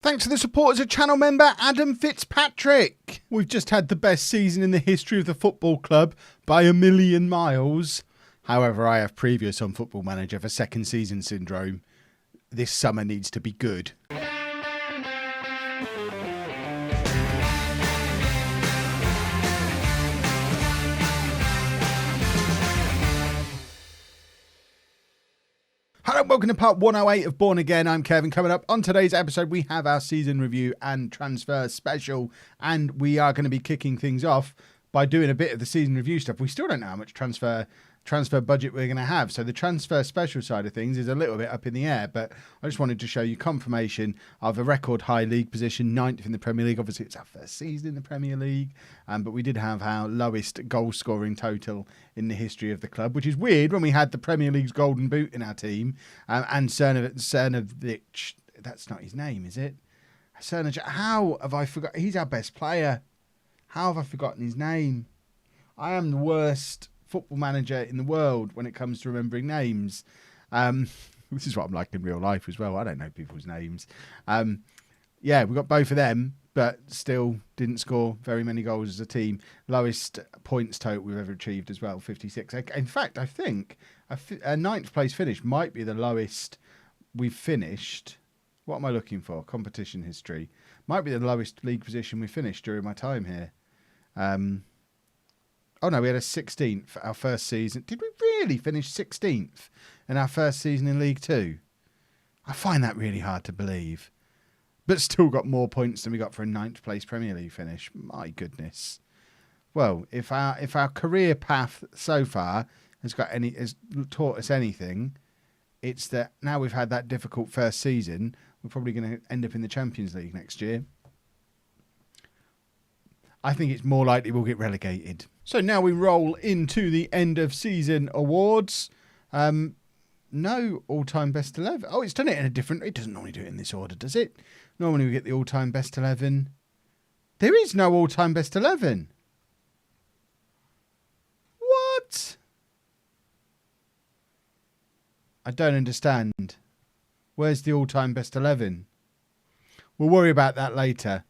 Thanks to the support as a channel member, Adam Fitzpatrick. We've just had the best season in the history of the football club by a million miles. However, I have previous on Football Manager for second season syndrome. This summer needs to be good. Hello, welcome to part 108 of Bourne Again. I'm Kevin. Coming up on today's episode, we have our season review and transfer special, and we are going to be kicking things off by doing a bit of the season review stuff. We still don't know how much transfer budget we're going to have, so the transfer special side of things is a little bit up in the air, but I just wanted to show you confirmation of a record high league position, 9th in the Premier League. Obviously it's our first season in the Premier League, but we did have our lowest goal scoring total in the history of the club, which is weird when we had the Premier League's golden boot in our team, and Cernovic, that's not his name, is it? Cernovic, how have I forgotten? He's our best player. How have I forgotten his name? I am the worst football manager in the world when it comes to remembering names. This is what I'm like in real life as well. I don't know people's names. Yeah, we got both of them, but still didn't score very many goals as a team. Lowest points total we've ever achieved as well, 56. In fact, I think a ninth place finish might be the lowest we've finished. What am I looking for? Competition history. Might be the lowest league position we finished during my time here. Oh no, we had a 16th our first season. Did we really finish 16th in our first season in League Two? I find that really hard to believe. But still got more points than we got for a 9th place Premier League finish. My goodness. Well, if our career path so far has taught us anything, it's that now we've had that difficult first season, we're probably going to end up in the Champions League next year. I think it's more likely we'll get relegated. So now we roll into the end of season awards. No all-time best 11. Oh, it's done it in a different... It doesn't normally do it in this order, does it? Normally we get the all-time best 11. There is no all-time best 11. What? I don't understand. Where's the all-time best 11? We'll worry about that later.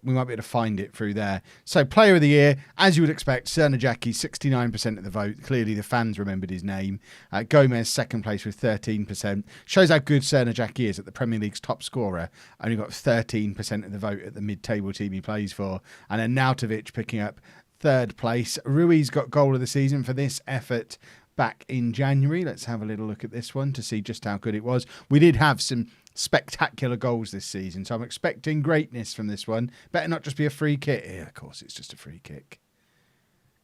We might be able to find it through there. So, Player of the Year, as you would expect, Cernovic, 69% of the vote. Clearly, the fans remembered his name. Gomez, second place with 13%. Shows how good Cernovic is at the Premier League's top scorer. Only got 13% of the vote at the mid-table team he plays for. And then Nautovic picking up third place. Ruiz got goal of the season for this effort back in January. Let's have a little look at this one to see just how good it was. We did have some spectacular goals this season, so I'm expecting greatness from this one. Better not just be a free kick. Yeah, of course it's just a free kick,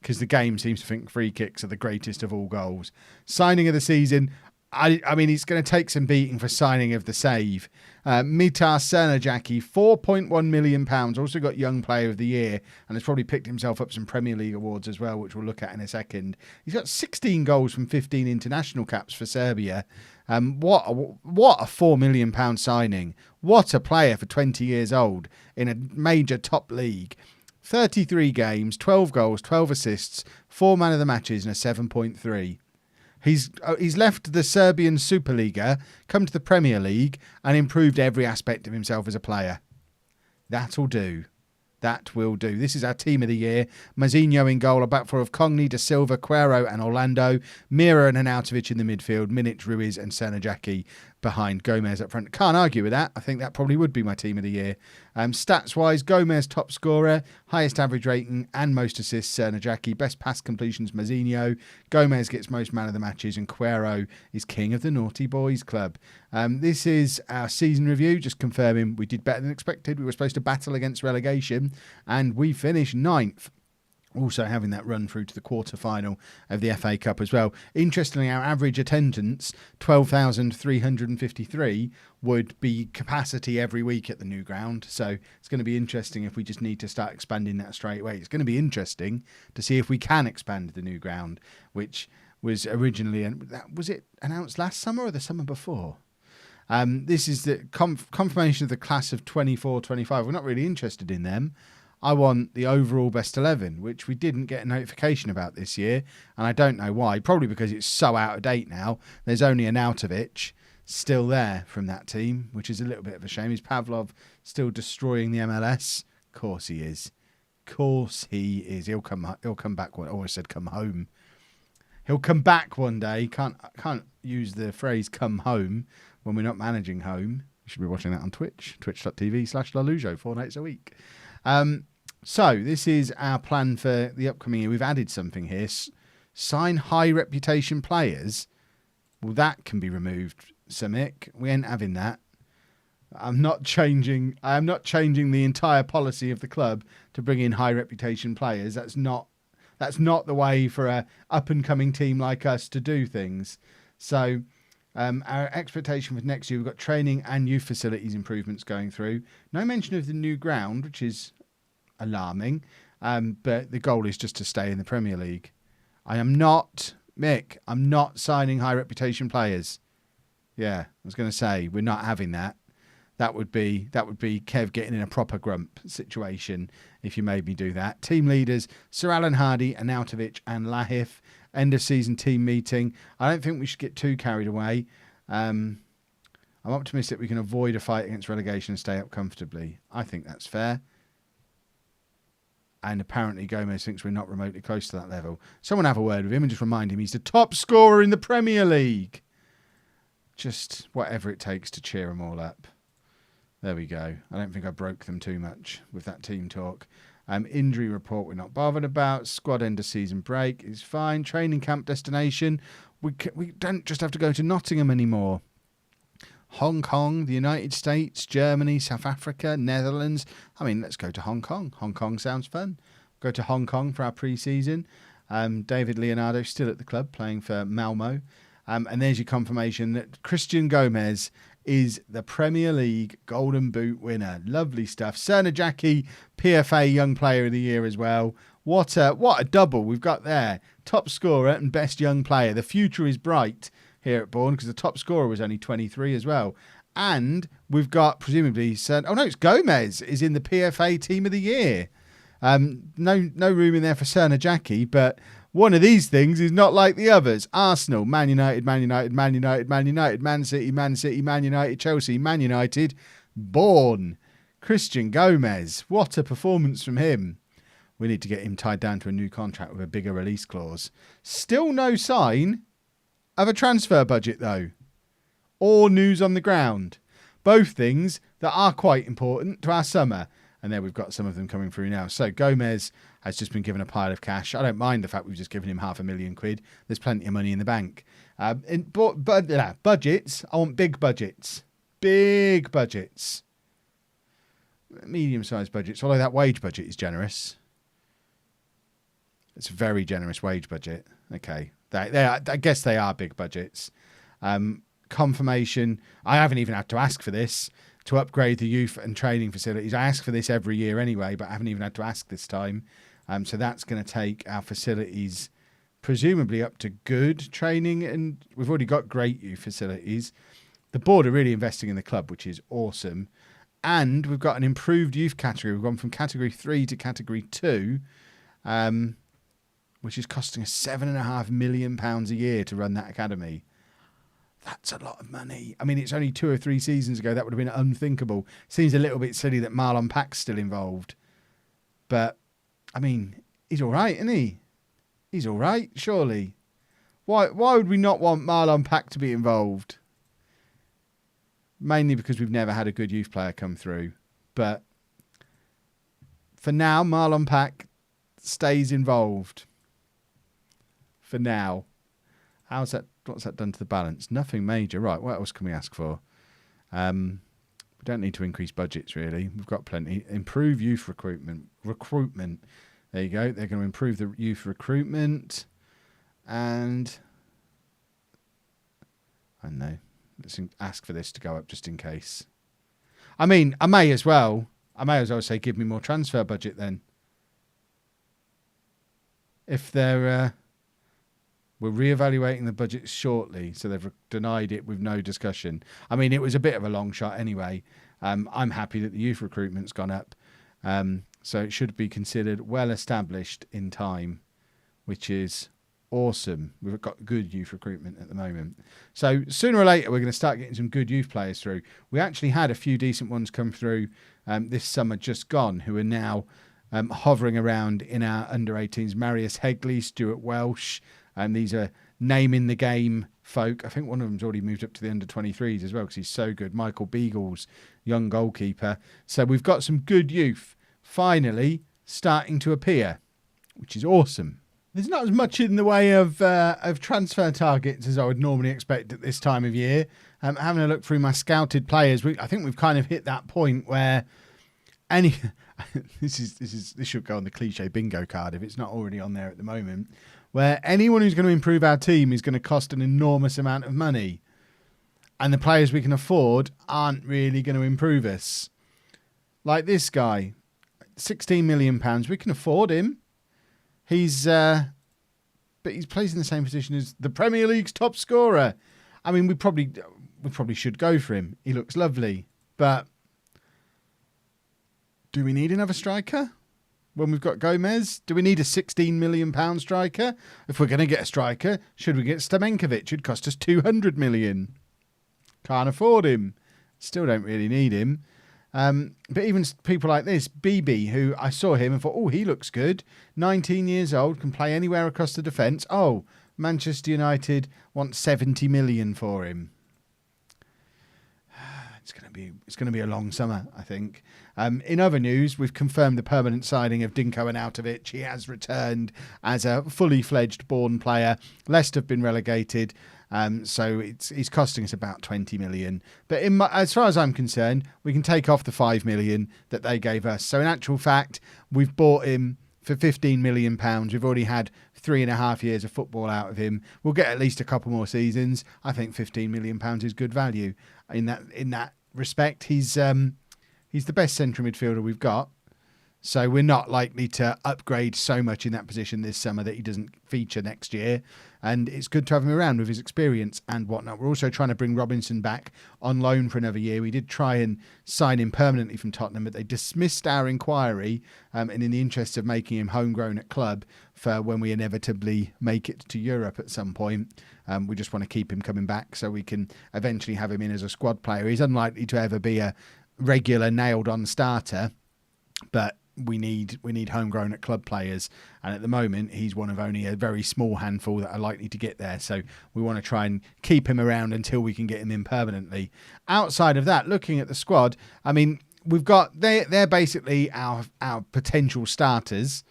because the game seems to think free kicks are the greatest of all goals. Signing of the season, I mean, he's going to take some beating for signing of the save. Mitar Cernovic, £4.1 million. Also got Young Player of the Year, and has probably picked himself up some Premier League awards as well, which we'll look at in a second. He's got 16 goals from 15 international caps for Serbia. What a £4 million signing. What a player for 20 years old in a major top league. 33 games, 12 goals, 12 assists, 4 man of the matches, and a 7.3. He's left the Serbian Superliga, come to the Premier League, and improved every aspect of himself as a player. That'll do. That will do. This is our team of the year. Mazinho in goal, a back four of Cogni, De Silva, Quero and Orlando. Mira and Arnautovic in the midfield. Milic, Ruiz and Cernovic behind. Gomez up front. Can't argue with that. I think that probably would be my team of the year. Stats-wise, Gomez top scorer, highest average rating and most assists, Cernovic. Best pass completions, Mazinho. Gomez gets most man of the matches and Quero is king of the Naughty Boys Club. This is our season review, just confirming we did better than expected. We were supposed to battle against relegation, and we finished 9th. Also having that run through to the quarter-final of the FA Cup as well. Interestingly, our average attendance, 12,353, would be capacity every week at the new ground. So it's going to be interesting if we just need to start expanding that straight away. It's going to be interesting to see if we can expand the new ground, which was originally... Was it announced last summer or the summer before? This is the confirmation of the class of 24-25. We're not really interested in them. I want the overall best 11, which we didn't get a notification about this year, and I don't know why. Probably because it's so out of date now. There's only an Arnautovic, still there from that team, which is a little bit of a shame. Is Pavlov still destroying the MLS? Of course he is. Of course he is. He'll come back. I always said come home. He'll come back one day. Can't use the phrase come home when we're not managing home. You should be watching that on Twitch, twitch.tv/LOLLUJO, 4 nights a week. So this is our plan for the upcoming year. We've added something here. Sign high reputation players. Well, that can be removed, Samik. We ain't having that. I am not changing the entire policy of the club to bring in high reputation players. That's not the way for a up and coming team like us to do things. So our expectation for next year, we've got training and youth facilities improvements going through. No mention of the new ground, which is alarming. But the goal is just to stay in the Premier League. I'm not signing high reputation players. Yeah, I was going to say, we're not having that. That would be Kev getting in a proper grump situation if you made me do that. Team leaders, Sir Alan Hardy, Arnautovic and Lahif. End of season team meeting. I don't think we should get too carried away. I'm optimistic we can avoid a fight against relegation and stay up comfortably. I think that's fair. And apparently Gomez thinks we're not remotely close to that level. Someone have a word with him and just remind him he's the top scorer in the Premier League. Just whatever it takes to cheer them all up. There we go. I don't think I broke them too much with that team talk. Injury report we're not bothered about. Squad end of season break is fine. Training camp destination. We don't just have to go to Nottingham anymore. Hong Kong, the United States, Germany, South Africa, Netherlands. I mean, let's go to Hong Kong. Hong Kong sounds fun. Go to Hong Kong for our pre-season. David Leonardo still at the club playing for Malmo. And there's your confirmation that Christian Gomez is the Premier League Golden Boot winner. Lovely stuff. Cerna Jackie, PFA Young Player of the Year as well. What a double we've got there. Top scorer and best young player. The future is bright here at Bourne because the top scorer was only 23 as well. And we've got presumably it's Gomez is in the PFA Team of the Year. No room in there for Cerna Jackie, but one of these things is not like the others. Arsenal, Man United, Man United, Man United, Man United, Man City, Man City, Man United, Chelsea, Man United, Bourne. Christian Gomez. What a performance from him. We need to get him tied down to a new contract with a bigger release clause. Still no sign of a transfer budget, though, or news on the ground. Both things that are quite important to our summer. And there we've got some of them coming through now. So Gomez has just been given a pile of cash. I don't mind the fact we've just given him £500,000. There's plenty of money in the bank. Budgets, I want big budgets. Big budgets. Medium-sized budgets, although that wage budget is generous. It's a very generous wage budget. Okay. I guess they are big budgets. Confirmation. I haven't even had to ask for this. To upgrade the youth and training facilities. I ask for this every year anyway, but I haven't even had to ask this time. So that's going to take our facilities presumably up to good training, and we've already got great youth facilities. The board are really investing in the club, which is awesome. And we've got an improved youth category. We've gone from category 3 to category 2, which is costing us £7.5 million a year to run that academy. That's a lot of money. I mean, it's only 2 or 3 seasons ago that would have been unthinkable. Seems a little bit silly that Marlon Pack's still involved. But, I mean, he's all right, isn't he? He's all right, surely. Why would we not want Marlon Pack to be involved? Mainly because we've never had a good youth player come through. But for now, Marlon Pack stays involved. For now. What's that done to the balance? Nothing major. Right, what else can we ask for? We don't need to increase budgets, really. We've got plenty. Improve youth recruitment. There you go. They're going to improve the youth recruitment. And I don't know. Let's ask for this to go up just in case. I mean, I may as well say give me more transfer budget then. If they're... We're reevaluating the budget shortly, so they've denied it with no discussion. I mean, it was a bit of a long shot anyway. I'm happy that the youth recruitment's gone up. So it should be considered well established in time, which is awesome. We've got good youth recruitment at the moment. So sooner or later, we're going to start getting some good youth players through. We actually had a few decent ones come through this summer just gone, who are now hovering around in our under-18s. Marius Hegley, Stuart Welsh. These are name in the game folk. I think one of them's already moved up to the under-23s as well because he's so good. Michael Beagles, young goalkeeper. So we've got some good youth finally starting to appear, which is awesome. There's not as much in the way of transfer targets as I would normally expect at this time of year. Having a look through my scouted players, I think we've kind of hit that point where this should go on the cliche bingo card if it's not already on there at the moment, where anyone who's going to improve our team is going to cost an enormous amount of money, and the players we can afford aren't really going to improve us. Like this guy, £16 million. We can afford him. But he plays in the same position as the Premier League's top scorer. I mean, we probably should go for him. He looks lovely, but do we need another striker when we've got Gomez? Do we need a £16 million striker? If we're going to get a striker, should we get Stamenkovic? It'd cost us £200 million. Can't afford him. Still don't really need him. But even people like this, BB, who I saw him and thought, oh, he looks good. 19 years old, can play anywhere across the defence. Oh, Manchester United want 70 million for him. It's going to be a long summer, I think. In other news, we've confirmed the permanent signing of Dinko Arnautovic. He has returned as a fully fledged Bourne player. Leicester have been relegated. So he's costing us about 20 million. But as far as I'm concerned, we can take off the 5 million that they gave us. So in actual fact, we've bought him for £15 million. We've already had 3.5 years of football out of him. We'll get at least a couple more seasons. I think £15 million is good value. In that respect, he's the best central midfielder we've got. So we're not likely to upgrade so much in that position this summer that he doesn't feature next year. And it's good to have him around with his experience and whatnot. We're also trying to bring Robinson back on loan for another year. We did try and sign him permanently from Tottenham, but they dismissed our inquiry. And in the interest of making him homegrown at club for when we inevitably make it to Europe at some point, we just want to keep him coming back so we can eventually have him in as a squad player. He's unlikely to ever be a regular nailed-on starter, but we need homegrown at club players, and at the moment he's one of only a very small handful that are likely to get there, so we want to try and keep him around until we can get him in permanently. Outside of that, looking at the squad, I mean, they're basically our potential starters.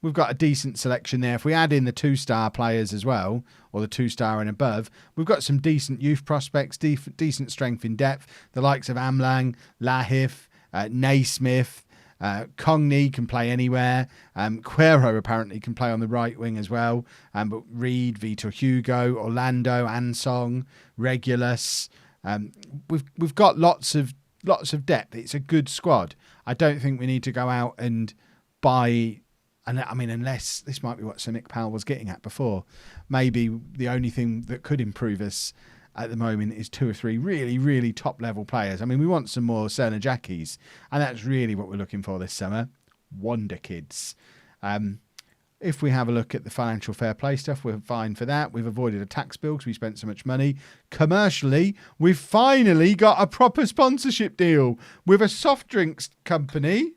We've got a decent selection there. If we add in the 2-star players as well, or the 2-star and above, we've got some decent youth prospects, decent strength in depth, the likes of Amlang, Lahif, Naismith. Congni can play anywhere. Quero apparently can play on the right wing as well. But Reed, Vitor Hugo, Orlando, Ansong, Regulus. We've got lots of depth. It's a good squad. I don't think we need to go out and buy. And I mean, unless this might be what Sir Nick Powell was getting at before. Maybe the only thing that could improve us at the moment is 2 or 3 really, really top-level players. I mean, we want some more Cerner Jackies, and that's really what we're looking for this summer. Wonder kids. If we have a look at the financial fair play stuff, we're fine for that. We've avoided a tax bill because we spent so much money. Commercially, we've finally got a proper sponsorship deal with a soft drinks company.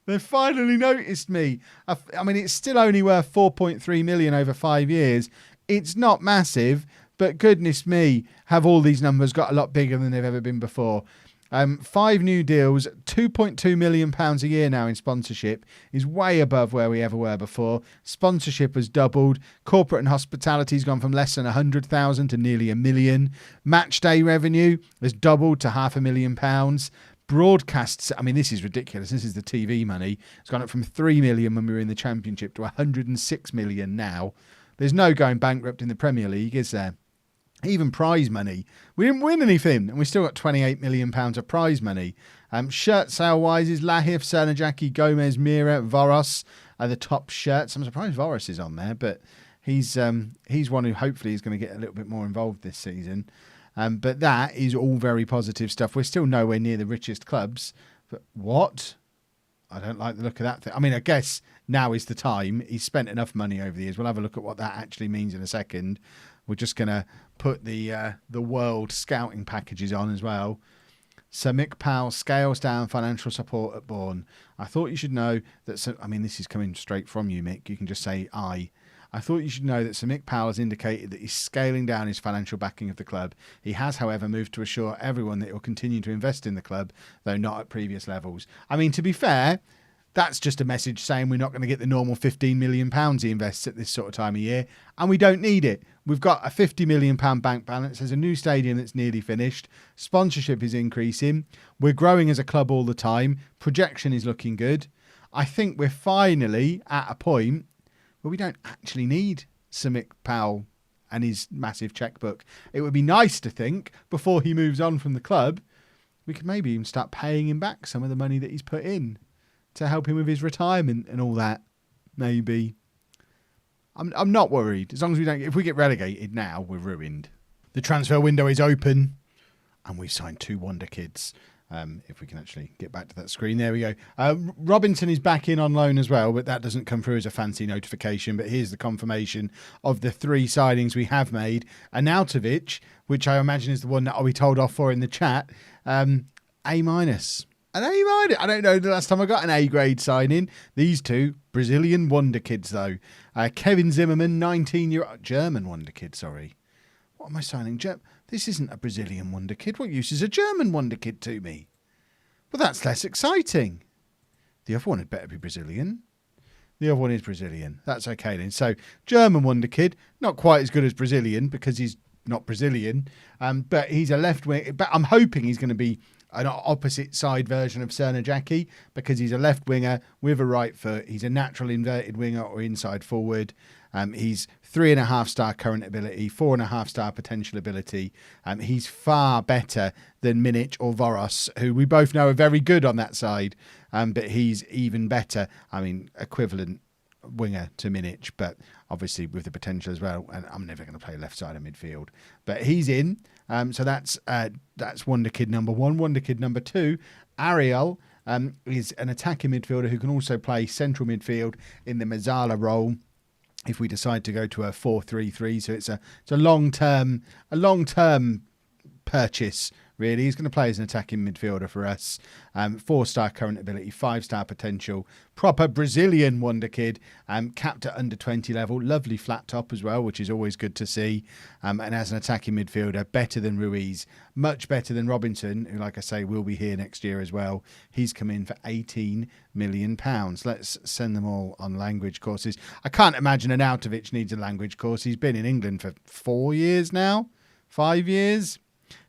They've finally noticed me. I mean, it's still only worth 4.3 million over 5 years. It's not massive, but goodness me, have all these numbers got a lot bigger than they've ever been before. 5 new deals, £2.2 million a year now in sponsorship is way above where we ever were before. Sponsorship has doubled. Corporate and hospitality has gone from less than 100,000 to nearly £1 million. Match day revenue has doubled to £500,000. Broadcasts, I mean, this is ridiculous. This is the TV money. It's gone up from 3 million when we were in the Championship to 106 million now. There's no going bankrupt in the Premier League, is there? Even prize money. We didn't win anything, and we still got £28 million of prize money. Shirt sale-wise is Lahif, Cernajacki, Gomez, Mira, Voros are the top shirts. I'm surprised Voros is on there, but he's one who hopefully is going to get a little bit more involved this season. But that is all very positive stuff. We're still nowhere near the richest clubs. But what? I don't like the look of that thing. I mean, I guess now is the time. He's spent enough money over the years. We'll have a look at what that actually means in a second. We're just going to put the world scouting packages on as well. Sir Mick Powell scales down financial support at Bourne. I thought you should know that... this is coming straight from you, Mick. You can just say I thought you should know that Sir Mick Powell has indicated that he's scaling down his financial backing of the club. He has, however, moved to assure everyone that he'll continue to invest in the club, though not at previous levels. I mean, to be fair, that's just a message saying we're not going to get the normal £15 million he invests at this sort of time of year, and we don't need it. We've got a £50 million bank balance. There's a new stadium that's nearly finished. Sponsorship is increasing. We're growing as a club all the time. Projection is looking good. I think we're finally at a point where we don't actually need Sir Mick Powell and his massive checkbook. It would be nice to think, before he moves on from the club, we could maybe even start paying him back some of the money that he's put in to help him with his retirement and all that. Maybe. I'm not worried. As long as if we get relegated now, we're ruined. The transfer window is open and we've signed 2 wonder kids. If we can actually get back to that screen. There we go. Robinson is back in on loan as well, but that doesn't come through as a fancy notification. But here's the confirmation of the 3 signings we have made. Arnautovic, which I imagine is the one that I'll be told off for in the chat, A-. An A-. I don't know the last time I got an A grade signing. These 2 Brazilian wonder kids, though. Kevin Zimmerman, 19-year-old German wonder kid, sorry. What am I signing? This isn't a Brazilian wonder kid. What use is a German wonder kid to me? Well, that's less exciting. The other one had better be Brazilian. The other one is Brazilian. That's okay then. So, German wonder kid, not quite as good as Brazilian because he's not Brazilian, but he's a left wing. But I'm hoping he's going to be an opposite side version of Cerner Jackie because he's a left winger with a right foot. He's a natural inverted winger or inside forward. He's 3.5-star current ability, 4.5-star potential ability. He's far better than Minic or Voros, who we both know are very good on that side. But he's even better. I mean, equivalent winger to Minic, but obviously with the potential as well. And I'm never going to play left side of midfield, but he's in. So that's wonder kid number 1. Wonder kid number 2, Ariel, is an attacking midfielder who can also play central midfield in the Mazzala role if we decide to go to a 4-3-3. So it's a long-term purchase, really. He's going to play as an attacking midfielder for us. 4-star current ability, 5-star potential. Proper Brazilian wonder kid. Capped at under 20 level. Lovely flat top as well, which is always good to see. And as an attacking midfielder, better than Ruiz. Much better than Robinson, who, like I say, will be here next year as well. He's come in for £18 million. Let's send them all on language courses. I can't imagine Arnautovic needs a language course. He's been in England for 4 years now. 5 years.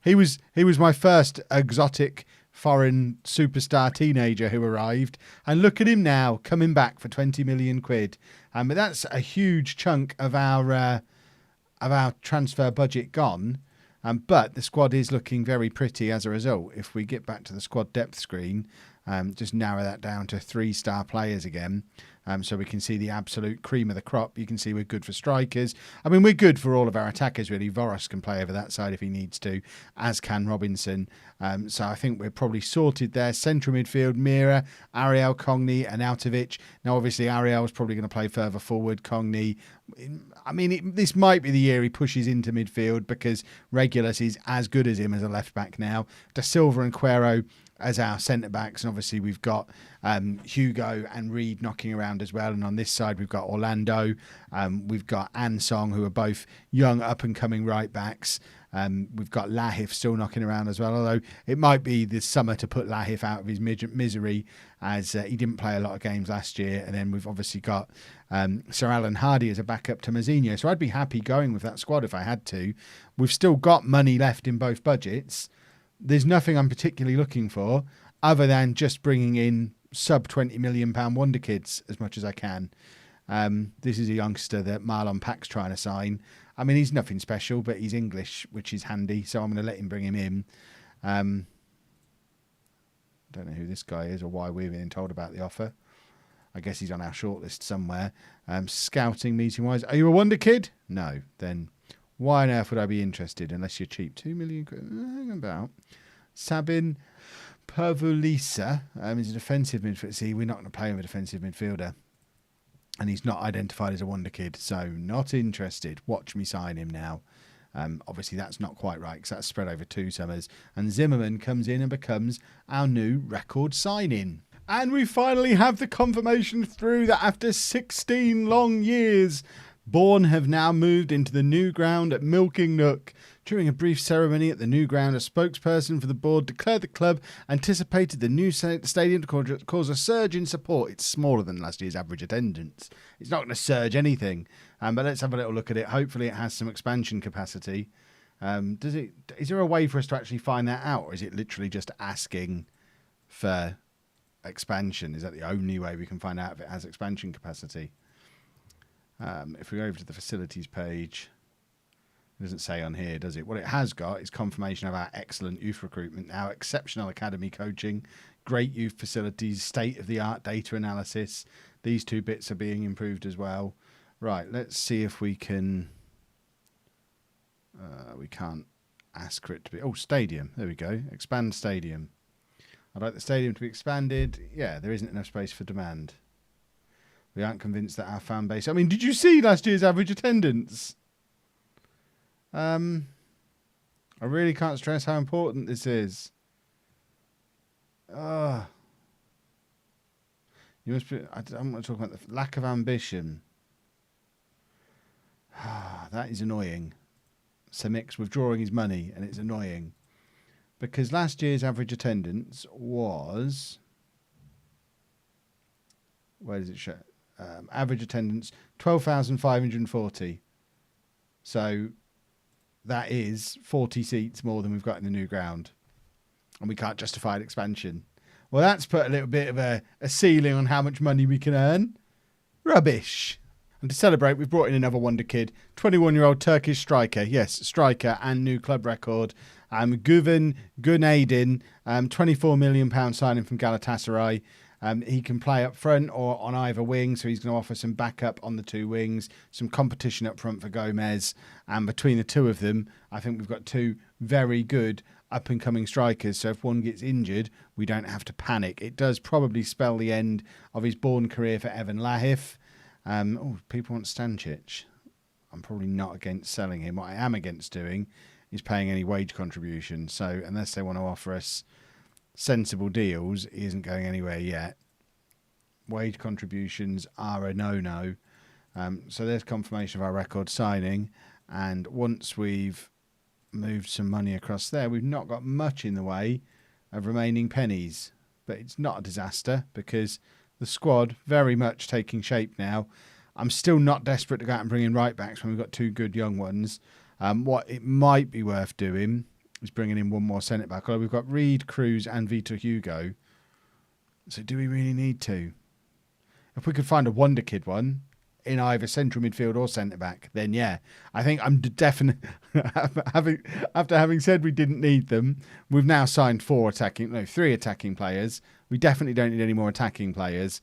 He was my first exotic foreign superstar teenager who arrived, and look at him now coming back for 20 million quid. But that's a huge chunk of our transfer budget gone. But the squad is looking very pretty as a result. If we get back to the squad depth screen, just narrow that down to 3-star players again. So we can see the absolute cream of the crop. You can see we're good for strikers. I mean, we're good for all of our attackers, really. Voros can play over that side if he needs to, as can Robinson. So I think we're probably sorted there. Central midfield, Mira, Ariel, Cogni, and Arnautovic. Now, obviously, Ariel's probably going to play further forward. Cogni, I mean, this might be the year he pushes into midfield because Regulus is as good as him as a left-back now. Da Silva and Quero as our centre-backs, and obviously we've got Hugo and Reed knocking around as well, and on this side we've got Orlando, we've got Ansong, who are both young up-and-coming right-backs. We've got Lahif still knocking around as well, although it might be this summer to put Lahif out of his misery, as he didn't play a lot of games last year. And then we've obviously got Sir Alan Hardy as a backup to Mazinho, so I'd be happy going with that squad if I had to. We've still got money left in both budgets. There's nothing I'm particularly looking for other than just bringing in sub £20 million wonder kids as much as I can. This is a youngster that Marlon Pack's trying to sign. I mean, he's nothing special, but he's English, which is handy, so I'm going to let him bring him in. Don't know who this guy is or why we're being told about the offer. I guess he's on our shortlist somewhere. Scouting meeting-wise. Are you a wonder kid? No. Then why on earth would I be interested unless you're cheap? 2 million quid. Hang about. Sabin. Pervulisa is a defensive midfielder. See, we're not going to play him a defensive midfielder. And he's not identified as a wonder kid, so not interested. Watch me sign him now. Obviously, that's not quite right because that's spread over 2 summers. And Zimmerman comes in and becomes our new record signing. And we finally have the confirmation through that after 16 long years, Bourne have now moved into the new ground at Milking Nook. During a brief ceremony at the new ground, a spokesperson for the board declared the club anticipated the new stadium to cause a surge in support. It's smaller than last year's average attendance. It's not going to surge anything, but let's have a little look at it. Hopefully it has some expansion capacity. Is there a way for us to actually find that out, or is it literally just asking for expansion? Is that the only way we can find out if it has expansion capacity? If we go over to the facilities page, it doesn't say on here, does it? What it has got is confirmation of our excellent youth recruitment, our exceptional academy coaching, great youth facilities, state-of-the-art data analysis. These 2 bits are being improved as well. Right, let's see if we can... we can't ask for it to be... Oh, stadium. There we go. Expand stadium. I'd like the stadium to be expanded. Yeah, there isn't enough space for demand. We aren't convinced that our fan base... I mean, did you see last year's average attendance? I really can't stress how important this is. You must be... I'm not talking about the lack of ambition. That is annoying. Semik's withdrawing his money, and it's annoying. Because last year's average attendance was... Where does it show? Average attendance, 12,540. So that is 40 seats more than we've got in the new ground. And we can't justify an expansion. Well, that's put a little bit of a ceiling on how much money we can earn. Rubbish. And to celebrate, we've brought in another wonder kid, 21-year-old Turkish striker. Yes, striker and new club record. Güven Günaydin, £24 million signing from Galatasaray. He can play up front or on either wing, so he's going to offer some backup on the 2 wings, some competition up front for Gomez. And between the 2 of them, I think we've got 2 very good up-and-coming strikers. So if one gets injured, we don't have to panic. It does probably spell the end of his Bourne career for Evan Lahif. People want Stančić. I'm probably not against selling him. What I am against doing is paying any wage contribution. So unless they want to offer us sensible deals, he isn't going anywhere yet. Wage contributions are a no-no. So there's confirmation of our record signing. And once we've moved some money across there, we've not got much in the way of remaining pennies. But it's not a disaster because the squad very much taking shape now. I'm still not desperate to go out and bring in right backs when we've got 2 good young ones. What it might be worth doing is bringing in 1 more centre back. Although we've got Reed, Cruz and Vitor Hugo. So do we really need to? If we could find a wonder kid one in either central midfield or centre back, then yeah. I think I'm definitely... after having said we didn't need them, we've now signed 3 attacking players. We definitely don't need any more attacking players.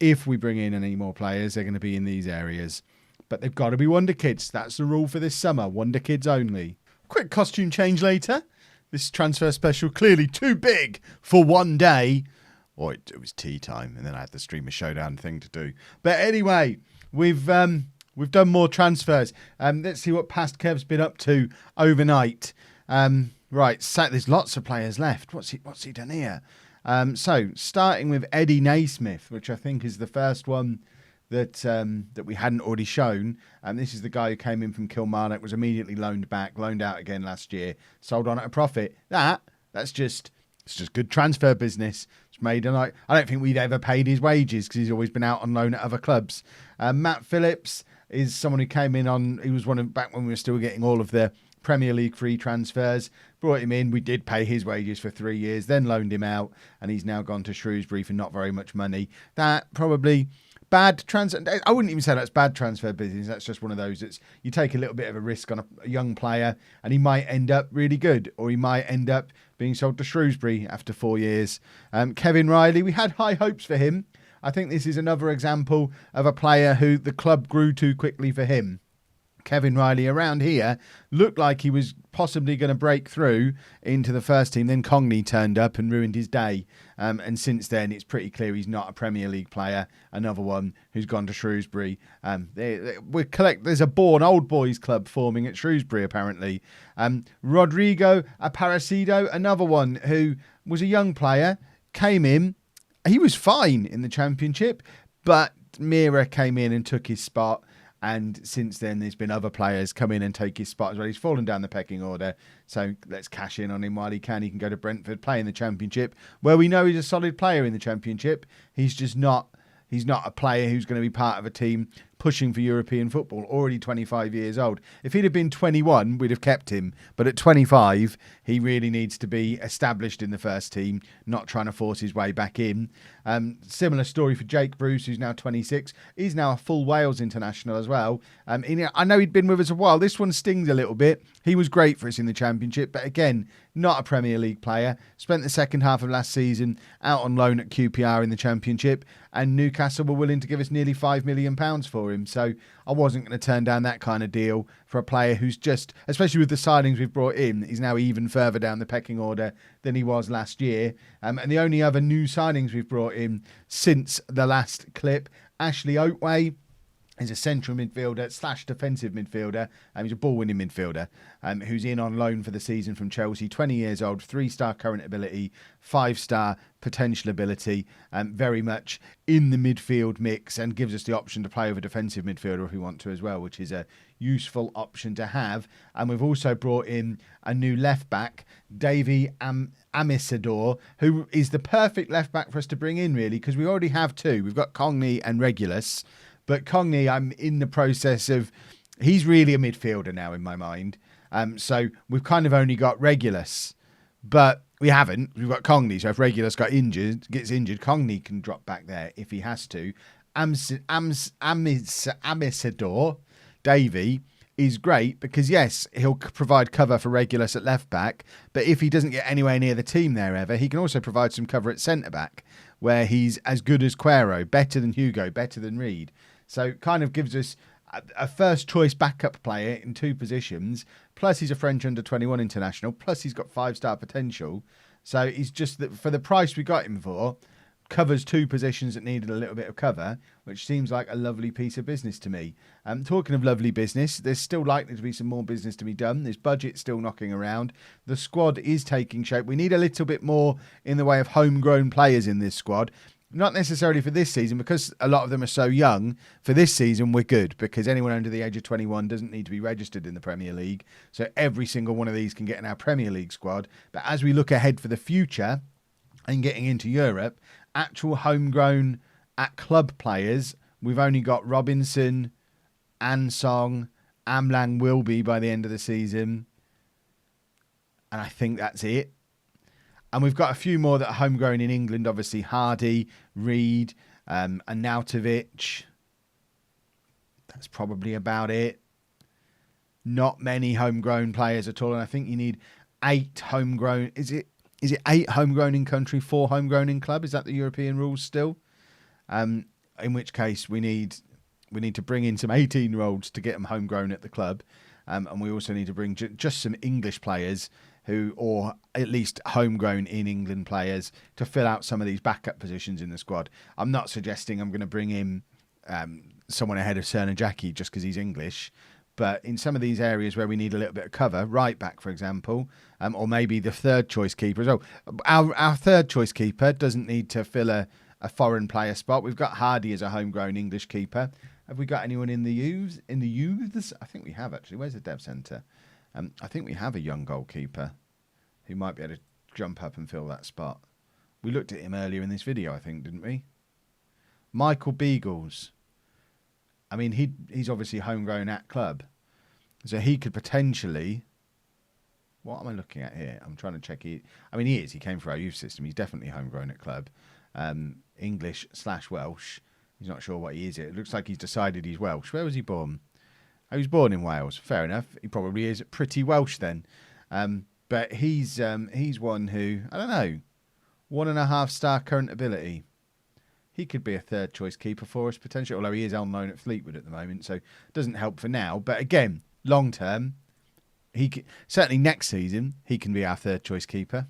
If we bring in any more players, they're going to be in these areas. But they've got to be wonder kids. That's the rule for this summer. Wonder kids only. Quick costume change later. This transfer special clearly too big for one day. Or it was tea time, and then I had the Streamer Showdown thing to do. But anyway, we've done more transfers. Let's see what Past Kev's been up to overnight. Right, so there's lots of players left. What's he done here? So starting with Eddie Naismith, which I think is the first one that we hadn't already shown. This is the guy who came in from Kilmarnock, was immediately loaned out again last year, sold on at a profit. It's just good transfer business. It's made I don't think we've ever paid his wages because he's always been out on loan at other clubs. Matt Phillips is someone who came in he was back when we were still getting all of the Premier League free transfers. Brought him in. We did pay his wages for 3 years, then loaned him out, and he's now gone to Shrewsbury for not very much money. That probably bad transfer. I wouldn't even say that's bad transfer business. That's just one of those that's you take a little bit of a risk on a young player, and he might end up really good, or he might end up being sold to Shrewsbury after 4 years. Kevin Riley, we had high hopes for him. I think this is another example of a player who the club grew too quickly for him. Kevin Riley around here looked like he was possibly going to break through into the first team. Then Cogney turned up and ruined his day. And since then, it's pretty clear he's not a Premier League player. Another one who's gone to Shrewsbury. There's a Bourne Old Boys club forming at Shrewsbury, apparently. Rodrigo Aparecido, another one who was a young player, came in. He was fine in the Championship, but Mira came in and took his spot. And since then, there's been other players come in and take his spot as well. He's fallen down the pecking order. So let's cash in on him while he can. He can go to Brentford, play in the Championship, where we know he's a solid player in the Championship. He's just not a player who's going to be part of a team pushing for European football, already 25 years old. If he'd have been 21, we'd have kept him. But at 25, he really needs to be established in the first team, not trying to force his way back in. Similar story for Jake Bruce, who's now 26. He's now a full Wales international as well. I know he'd been with us a while. This one stings a little bit. He was great for us in the Championship, but again, not a Premier League player. Spent the second half of last season out on loan at QPR in the Championship, and Newcastle were willing to give us nearly £5 million for him. So I wasn't going to turn down that kind of deal for a player who's just, especially with the signings we've brought in, he's now even further down the pecking order than he was last year. And the only other new signings we've brought in since the last clip, Ashley Oatway, is a central midfielder / defensive midfielder. He's a ball-winning midfielder who's in on loan for the season from Chelsea. 20 years old, 3-star current ability, 5-star potential ability. Very much in the midfield mix and gives us the option to play over defensive midfielder if we want to as well, which is a useful option to have. And we've also brought in a new left-back, Davy Amisador, who is the perfect left-back for us to bring in, really, because we already have two. We've got Cogney and Regulus. But Cogney, I'm in the process of... He's really a midfielder now in my mind. So we've kind of only got Regulus. But we haven't. We've got Cogney. So if Regulus gets injured, Cogney can drop back there if he has to. Amisador, Davy, is great because, yes, he'll provide cover for Regulus at left-back. But if he doesn't get anywhere near the team there ever, he can also provide some cover at centre-back, where he's as good as Quero, better than Hugo, better than Reed. So it kind of gives us a first-choice backup player in two positions, plus he's a French under-21 international, plus he's got 5-star potential. So he's just, that for the price we got him for, covers two positions that needed a little bit of cover, which seems like a lovely piece of business to me. Talking of lovely business, there's still likely to be some more business to be done. There's budget still knocking around. The squad is taking shape. We need a little bit more in the way of homegrown players in this squad. Not necessarily for this season, because a lot of them are so young. For this season, we're good, because anyone under the age of 21 doesn't need to be registered in the Premier League. So every single one of these can get in our Premier League squad. But as we look ahead for the future and getting into Europe, actual homegrown at club players, we've only got Robinson, Ansong, Amlang will be by the end of the season. And I think that's it. And we've got a few more that are homegrown in England, obviously Hardy, Reed, Arnautovic. That's probably about it. Not many homegrown players at all. And I think you need 8 homegrown. Is it 8 homegrown in country, 4 homegrown in club? Is that the European rules still? In which case we need to bring in some 18-year-olds to get them homegrown at the club. And we also need to bring just some English players or at least homegrown in England players to fill out some of these backup positions in the squad. I'm not suggesting I'm going to bring in someone ahead of Cerner Jackie just because he's English. But in some of these areas where we need a little bit of cover, right back, for example, or maybe the third choice keeper as well. Our third choice keeper doesn't need to fill a foreign player spot. We've got Hardy as a homegrown English keeper. Have we got anyone in the youths? In the youths? I think we have, actually. Where's the dev centre? I think we have a young goalkeeper who might be able to jump up and fill that spot. We looked at him earlier in this video, I think, didn't we? Michael Beagles. I mean, he's obviously homegrown at club. So he could potentially... What am I looking at here? I'm trying to check. He is. He came through our youth system. He's definitely homegrown at club. English/Welsh. He's not sure what he is. It looks like he's decided he's Welsh. Where was he born? Oh, he was born in Wales. Fair enough. He probably is pretty Welsh then. But he's one who, I don't know, 1.5-star current ability. he could be a third choice keeper for us potentially, although he is on loan at Fleetwood at the moment, so it doesn't help for now. But again, long term, certainly next season, he can be our third choice keeper.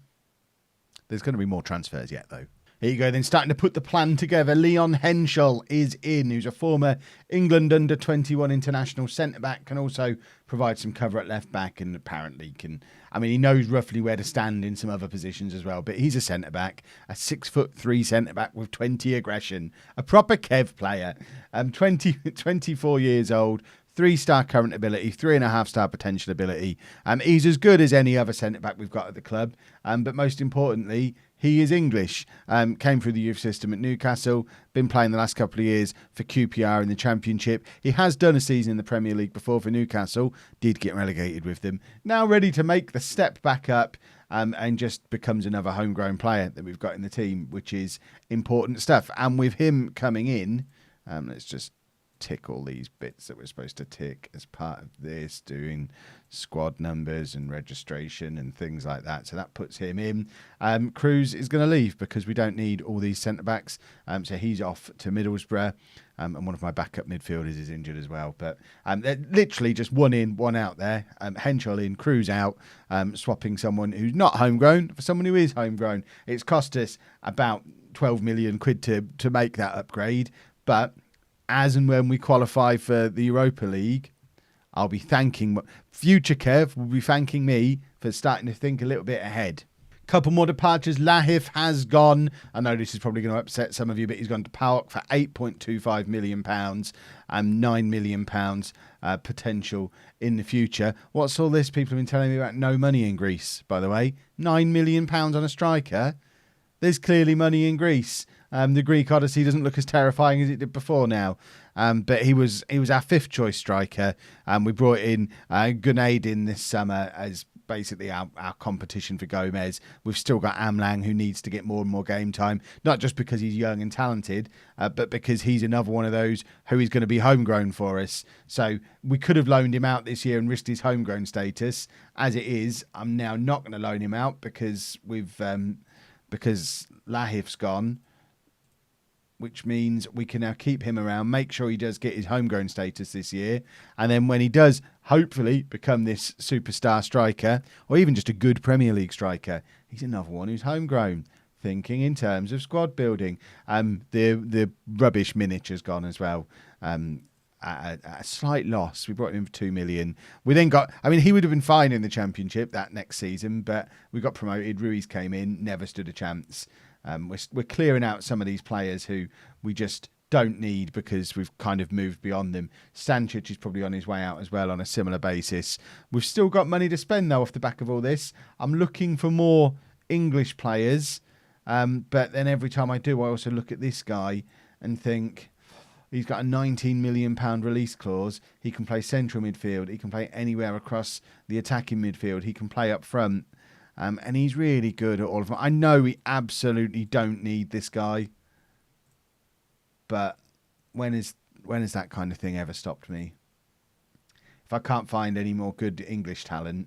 There's going to be more transfers yet, though. Here you go, then, starting to put the plan together. Leon Henschel is in, who's a former England under-21 international centre-back, can also provide some cover at left-back, and apparently he knows roughly where to stand in some other positions as well, but he's a centre-back, a 6'3" centre-back with 20 aggression, a proper Kev player, 24 years old, 3-star current ability, 3.5-star potential ability. He's as good as any other centre-back we've got at the club, but most importantly, he is English, came through the youth system at Newcastle, been playing the last couple of years for QPR in the Championship. He has done a season in the Premier League before for Newcastle, did get relegated with them. Now ready to make the step back up and just becomes another homegrown player that we've got in the team, which is important stuff. And with him coming in, let's just tick all these bits that we're supposed to tick as part of this, doing squad numbers and registration and things like that. So that puts him in. Cruz is going to leave because we don't need all these centre-backs. So he's off to Middlesbrough. And one of my backup midfielders is injured as well. But they're literally just one in, one out there. Henschel in, Cruz out, swapping someone who's not homegrown for someone who is homegrown. It's cost us about 12 million quid to make that upgrade. But as and when we qualify for the Europa League, I'll be thanking future Kev will be thanking me for starting to think a little bit ahead. Couple more departures. Lahif has gone. I know this is probably going to upset some of you, but he's gone to PAOK for £8.25 million and £9 million potential in the future. What's all this? People have been telling me about no money in Greece, by the way. £9 million on a striker. There's clearly money in Greece. The Greek Odyssey doesn't look as terrifying as it did before now. But he was our fifth choice striker. We brought in Gunnaid in this summer as basically our competition for Gomez. We've still got Amlang, who needs to get more and more game time, not just because he's young and talented, but because he's another one of those who is going to be homegrown for us. So we could have loaned him out this year and risked his homegrown status. As it is, I'm now not going to loan him out because because Lahif's gone, which means we can now keep him around, make sure he does get his homegrown status this year. And then when he does, hopefully, become this superstar striker, or even just a good Premier League striker, he's another one who's homegrown, thinking in terms of squad building. The rubbish miniature's gone as well. At a slight loss. We brought him in for 2 million. We then got, he would have been fine in the Championship that next season, but we got promoted. Ruiz came in, never stood a chance. We're clearing out some of these players who we just don't need because we've kind of moved beyond them. Stančić is probably on his way out as well on a similar basis. We've still got money to spend, though, off the back of all this. I'm looking for more English players, but then every time I do, I also look at this guy and think, he's got a £19 million release clause. He can play central midfield. He can play anywhere across the attacking midfield. He can play up front. And he's really good at all of them. I know we absolutely don't need this guy. But when has that kind of thing ever stopped me? If I can't find any more good English talent,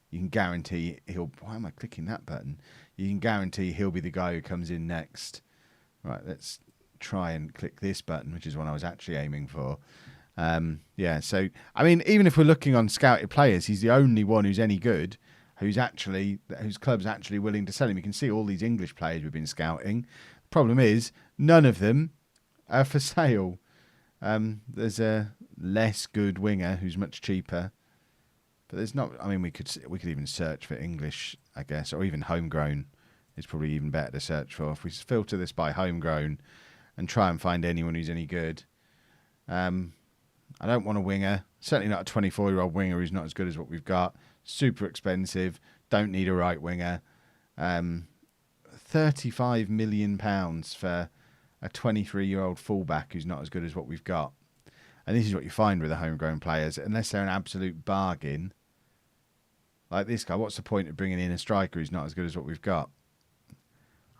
you can guarantee he'll... Why am I clicking that button? You can guarantee he'll be the guy who comes in next. Right, let's try and click this button, which is one I was actually aiming for. So even if we're looking on scouted players, he's the only one who's any good, whose club's actually willing to sell him. You can see all these English players we've been scouting. Problem is, none of them are for sale. There's a less good winger who's much cheaper, but there's not. We could even search for English, I guess, or even homegrown. It's probably even better to search for. If we filter this by homegrown and try and find anyone who's any good. I don't want a winger. Certainly not a 24-year-old winger who's not as good as what we've got. Super expensive. Don't need a right winger. £35 million for a 23-year-old fullback who's not as good as what we've got. And this is what you find with the homegrown players. Unless they're an absolute bargain, like this guy, what's the point of bringing in a striker who's not as good as what we've got?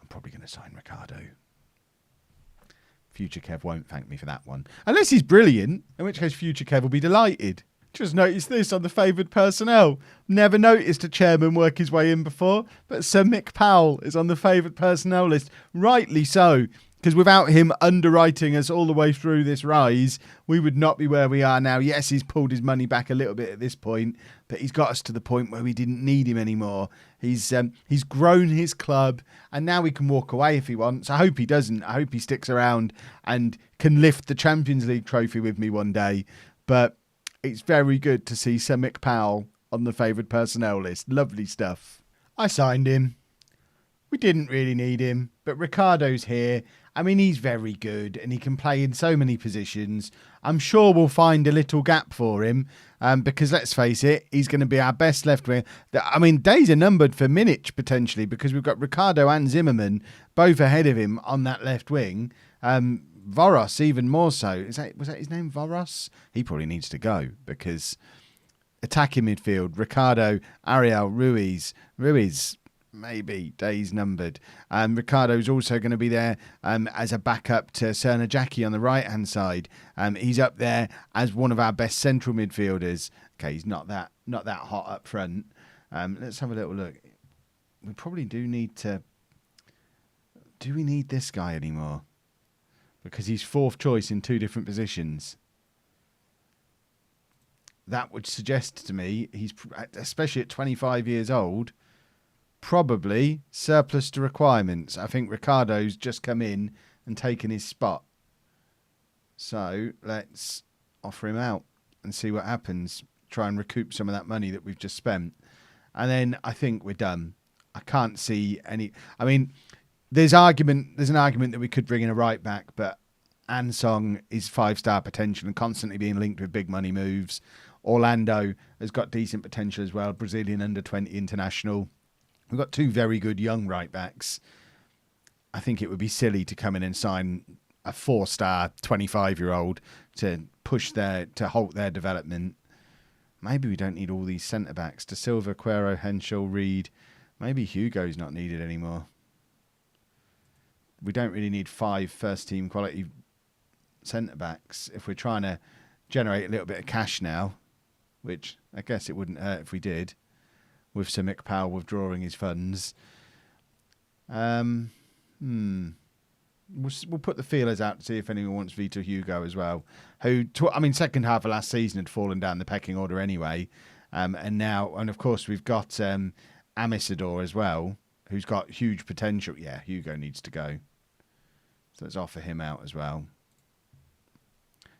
I'm probably going to sign Ricardo. Future Kev won't thank me for that one. Unless he's brilliant, in which case Future Kev will be delighted. Just noticed this on the favoured personnel. Never noticed a chairman work his way in before, but Sir Mick Powell is on the favoured personnel list. Rightly so, Because without him underwriting us all the way through this rise, we would not be where we are now. Yes, he's pulled his money back a little bit at this point, but he's got us to the point where we didn't need him anymore. He's grown his club, and now we can walk away if he wants. I hope he doesn't. I hope he sticks around and can lift the Champions League trophy with me one day. But it's very good to see Sir Mick Powell on the favoured personnel list. Lovely stuff. I signed him. We didn't really need him, but Ricardo's here. I mean, he's very good and he can play in so many positions. I'm sure we'll find a little gap for him because let's face it, he's going to be our best left wing. I mean, days are numbered for Minich potentially because we've got Ricardo and Zimmerman both ahead of him on that left wing. Voros even more so. Was that his name, Voros? He probably needs to go because attacking midfield, Ricardo, Ariel, Ruiz, maybe days numbered. Ricardo's also going to be there as a backup to Serna Jackie on the right-hand side. He's up there as one of our best central midfielders. Okay, he's not that hot up front. Let's have a little look. We probably do need to... Do we need this guy anymore? Because he's fourth choice in two different positions. That would suggest to me, he's especially at 25 years old, probably surplus to requirements. I think Ricardo's just come in and taken his spot. So let's offer him out and see what happens. Try and recoup some of that money that we've just spent. And then I think we're done. I can't see any... I mean, there's an argument that we could bring in a right back, but Ansong is 5-star potential and constantly being linked with big money moves. Orlando has got decent potential as well. Brazilian under-20 international. We've got two very good young right backs. I think it would be silly to come in and sign a 4-star 25-year-old to halt their development. Maybe we don't need all these centre backs. De Silva, Quero, Henschel, Reed. Maybe Hugo's not needed anymore. We don't really need 5 first-team quality centre backs if we're trying to generate a little bit of cash now, which I guess it wouldn't hurt if we did, with Sir Mick Powell withdrawing his funds. We'll put the feelers out to see if anyone wants Vitor Hugo as well, who, second half of last season had fallen down the pecking order anyway. And of course, we've got Amisador as well, who's got huge potential. Yeah, Hugo needs to go. So let's offer him out as well.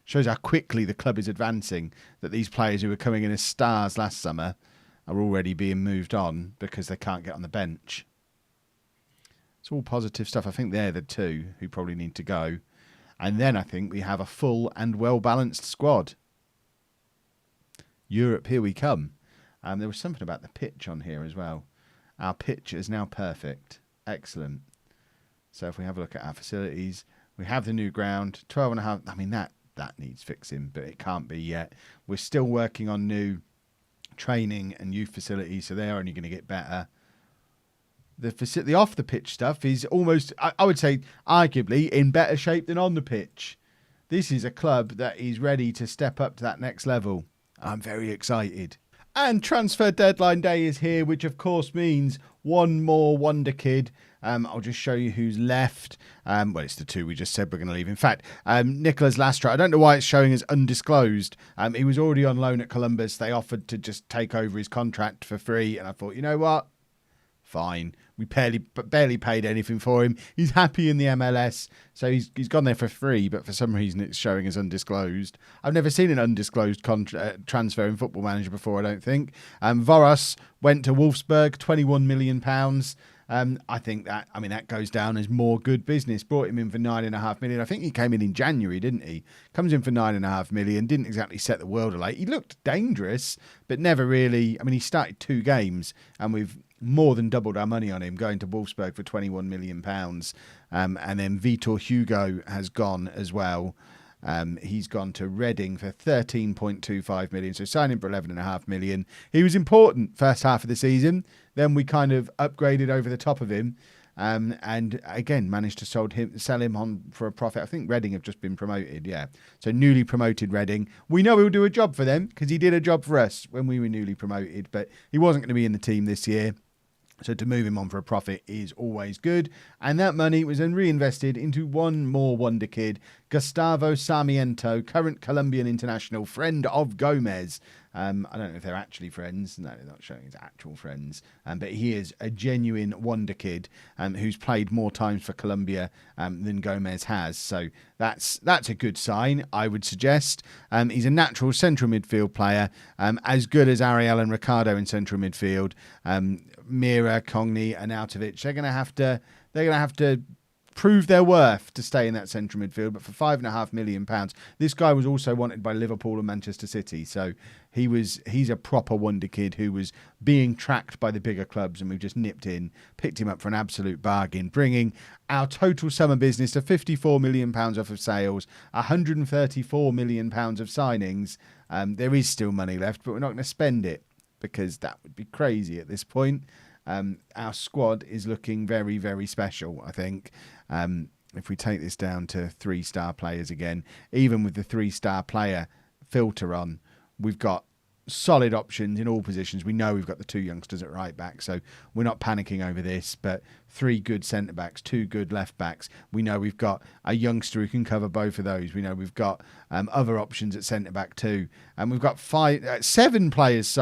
Shows how quickly the club is advancing, that these players who were coming in as stars last summer are already being moved on because they can't get on the bench. It's all positive stuff. I think they're the two who probably need to go. And then I think we have a full and well-balanced squad. Europe, here we come. There was something about the pitch on here as well. Our pitch is now perfect. Excellent. So if we have a look at our facilities, we have the new ground, 12.5. I mean, that needs fixing, but it can't be yet. We're still working on new training and youth facilities, so they're only going to get better. The off the pitch stuff is almost, I would say, arguably in better shape than on the pitch. This is a club that is ready to step up to that next level. I'm very excited. And transfer deadline day is here, which of course means one more wonder kid. I'll just show you who's left. Well, it's the two we just said we're going to leave. In fact, Nicolas Lastra, I don't know why it's showing as undisclosed. He was already on loan at Columbus. They offered to just take over his contract for free. And I thought, you know what? Fine. We barely paid anything for him. He's happy in the MLS. So he's gone there for free, but for some reason it's showing as undisclosed. I've never seen an undisclosed transfer in Football Manager before, I don't think. Voros went to Wolfsburg, £21 million. I think that goes down as more good business. Brought him in for $9.5 million. I think he came in January, didn't he? Comes in for $9.5 million. Didn't exactly set the world alight. He looked dangerous, but never really. He started 2 games, and we've more than doubled our money on him, going to Wolfsburg for £21 million. And then Vitor Hugo has gone as well. He's gone to Reading for 13.25 million. So signing for 11.5 million. He was important first half of the season. Then we kind of upgraded over the top of him. And again, managed to sell him on for a profit. I think Reading have just been promoted. Yeah. So newly promoted Reading. We know he'll do a job for them because he did a job for us when we were newly promoted, but he wasn't going to be in the team this year. So to move him on for a profit is always good. And that money was then reinvested into one more wonder kid, Gustavo Sarmiento, current Colombian international, friend of Gomez. I don't know if they're actually friends. No, they're not showing his actual friends. But he is a genuine wonder kid who's played more times for Colombia than Gomez has. So that's a good sign, I would suggest. He's a natural central midfield player, as good as Ariel and Ricardo in central midfield. Mira, Cogni, and Arnautovic, they're going to have to prove their worth to stay in that central midfield. But for £5.5 million, this guy was also wanted by Liverpool and Manchester City. So he's a proper wonder kid who was being tracked by the bigger clubs, and we've just nipped in, picked him up for an absolute bargain, bringing our total summer business to £54 million off of sales, £134 million of signings. There is still money left, but we're not going to spend it, because that would be crazy at this point. Our squad is looking very, very special, I think. If we take this down to 3-star players again, even with the 3-star player filter on, we've got solid options in all positions. We know we've got the 2 youngsters at right back, so we're not panicking over this, but 3 good centre backs, 2 good left backs. We know we've got a youngster who can cover both of those. We know we've got other options at centre back too, and we've got 7 players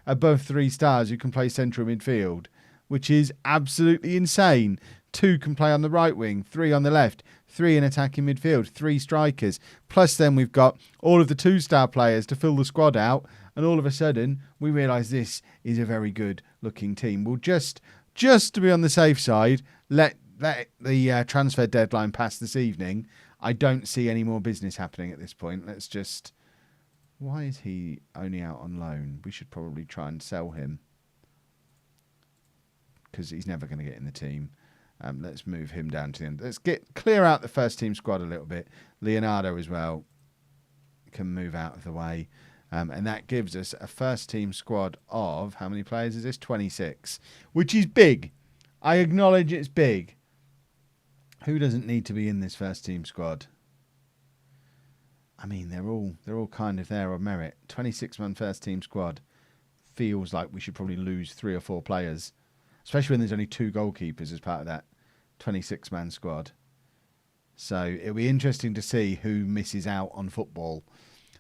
above 3 stars who can play central midfield, which is absolutely insane. 2 can play on the right wing, 3 on the left, 3 in attacking midfield, 3 strikers. Plus then we've got all of the 2-star players to fill the squad out. And all of a sudden, we realise this is a very good looking team. We'll just to be on the safe side, let the transfer deadline pass this evening. I don't see any more business happening at this point. Let's just... Why is he only out on loan? We should probably try and sell him, because he's never going to get in the team. Let's move him down to the end. Let's clear out the first team squad a little bit. Leonardo as well can move out of the way. And that gives us a first team squad of, how many players is this? 26, which is big. I acknowledge it's big. Who doesn't need to be in this first team squad? I mean, they're all kind of there on merit. 26-man first team squad feels like we should probably lose 3 or 4 players, especially when there's only 2 goalkeepers as part of that 26-man squad. So it'll be interesting to see who misses out on football.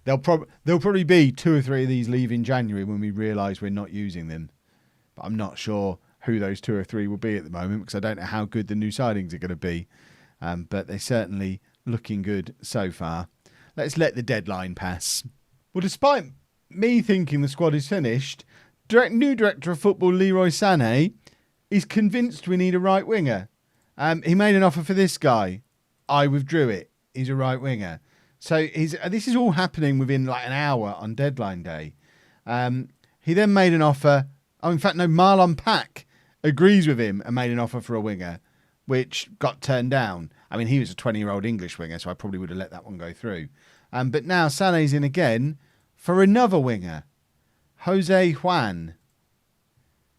There'll probably be 2 or 3 of these leave in January when we realise we're not using them. But I'm not sure who those 2 or 3 will be at the moment, because I don't know how good the new signings are going to be. But they're certainly looking good so far. Let's let the deadline pass. Well, despite me thinking the squad is finished, new director of football Leroy Sané is convinced we need a right winger. He made an offer for this guy. I withdrew it. He's a right winger. So this is all happening within like an hour on deadline day. He then made an offer. Oh, in fact, no, Marlon Pack agrees with him and made an offer for a winger, which got turned down. I mean, he was a 20-year-old English winger, so I probably would have let that one go through. But now Sané's in again for another winger, Jose Juan,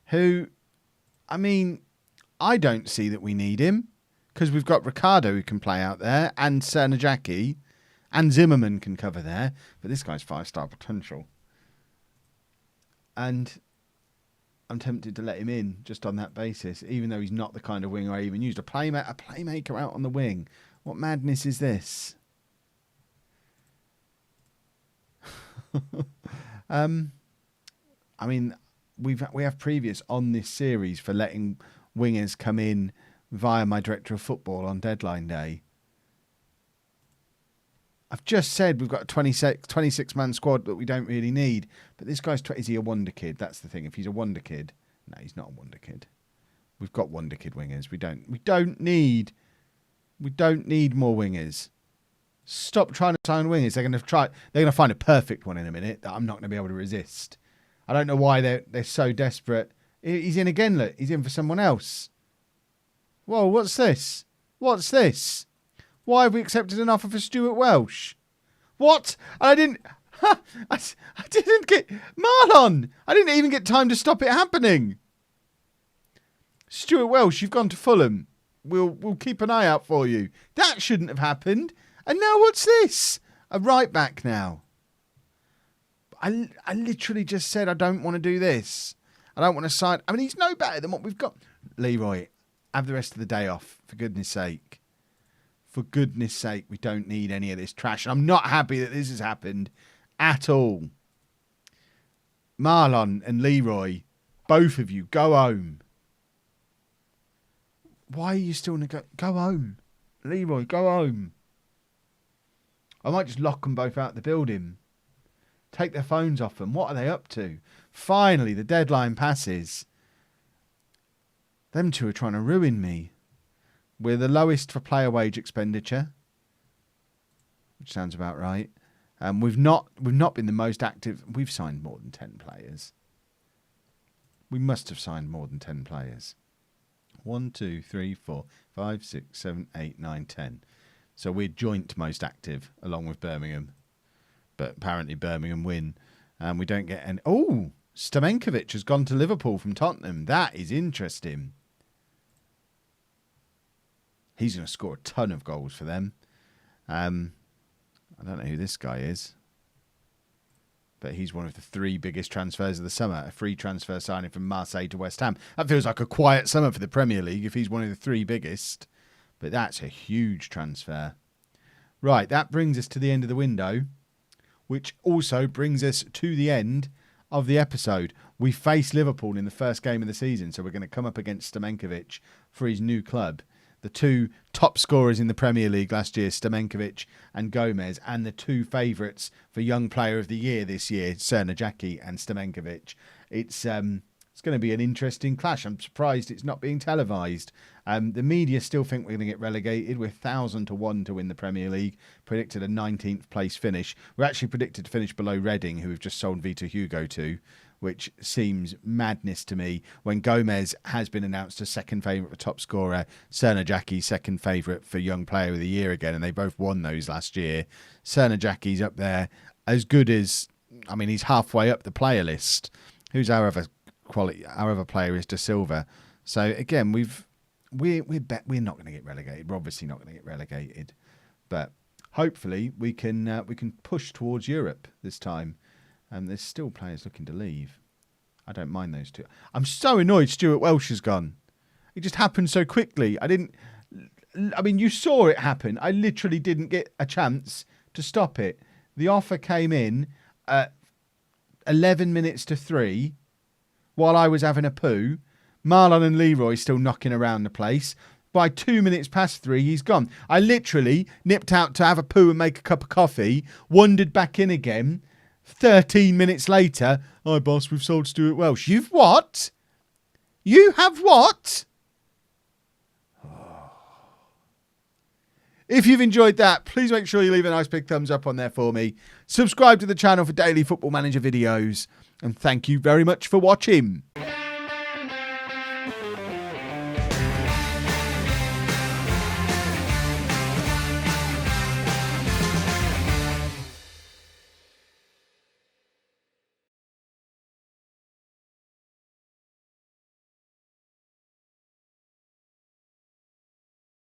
who, I mean, I don't see that we need him, because we've got Ricardo who can play out there, and Cernajacki. And Zimmerman can cover there, but this guy's 5-star potential. And I'm tempted to let him in just on that basis, even though he's not the kind of winger I even used. A playmaker out on the wing. What madness is this? I mean, we have previous on this series for letting wingers come in via my director of football on deadline day. I've just said we've got a 26-man squad that we don't really need. But this guy's... Is he a wonder kid? That's the thing. If he's a wonder kid... No, he's not a wonder kid. We've got wonder kid wingers. We don't need more wingers. Stop trying to sign wingers. They're going to find a perfect one in a minute that I'm not going to be able to resist. I don't know why they're so desperate. He's in again, look. He's in for someone else. Whoa, what's this? What's this? Why have we accepted an offer for Stuart Welsh? What? I didn't get... Marlon! I didn't even get time to stop it happening. Stuart Welsh, you've gone to Fulham. We'll keep an eye out for you. That shouldn't have happened. And now what's this? A right back now. I literally just said I don't want to do this. I don't want to sign. I mean, he's no better than what we've got. Leroy, have the rest of the day off, for goodness sake. For goodness sake, we don't need any of this trash. And I'm not happy that this has happened at all. Marlon and Leroy, both of you, go home. Why are you still go home? Leroy, go home. I might just lock them both out the building. Take their phones off them. What are they up to? Finally, the deadline passes. Them two are trying to ruin me. We're the lowest for player wage expenditure, which sounds about right. We've not been the most active. We've signed more than 10 players. We must have signed more than 10 players. 1, 2, 3, 4, 5, 6, 7, 8, 9, 10. So we're joint most active along with Birmingham. But apparently Birmingham win. And we don't get any. Oh, Stamenkovic has gone to Liverpool from Tottenham. That is interesting. He's going to score a ton of goals for them. I don't know who this guy is. But he's one of the 3 biggest transfers of the summer. A free transfer signing from Marseille to West Ham. That feels like a quiet summer for the Premier League if he's one of the 3 biggest. But that's a huge transfer. Right, that brings us to the end of the window. Which also brings us to the end of the episode. We face Liverpool in the first game of the season. So we're going to come up against Stamenkovic for his new club. The 2 top scorers in the Premier League last year, Stamenkovic and Gomez, and the 2 favourites for Young Player of the Year this year, Cernajaki and Stamenkovic. It's going to be an interesting clash. I'm surprised it's not being televised. The media still think we're going to get relegated. We're 1,000-1 to win the Premier League. Predicted a 19th place finish. We're actually predicted to finish below Reading, who we've just sold Vitor Hugo to, which seems madness to me when Gomez has been announced as second favourite for top scorer, Cernajaki second favourite for Young Player of the Year again, and they both won those last year. Cernajaki's up there as good as, I mean, he's halfway up the player list. Who's our other player is De Silva. So again, we're not going to get relegated. We're obviously not going to get relegated, but hopefully we can push towards Europe this time. There's still players looking to leave. I don't mind those 2. I'm so annoyed Stuart Welsh has gone. It just happened so quickly. I mean, you saw it happen. I literally didn't get a chance to stop it. The offer came in at 11 minutes to 3 while I was having a poo. Marlon and Leroy still knocking around the place. By 2 minutes past 3, he's gone. I literally nipped out to have a poo and make a cup of coffee, wandered back in again. 13 minutes later, hi boss, we've sold Stuart Welsh. You've what? You have what? If you've enjoyed that, please make sure you leave a nice big thumbs up on there for me. Subscribe to the channel for daily Football Manager videos. And thank you very much for watching.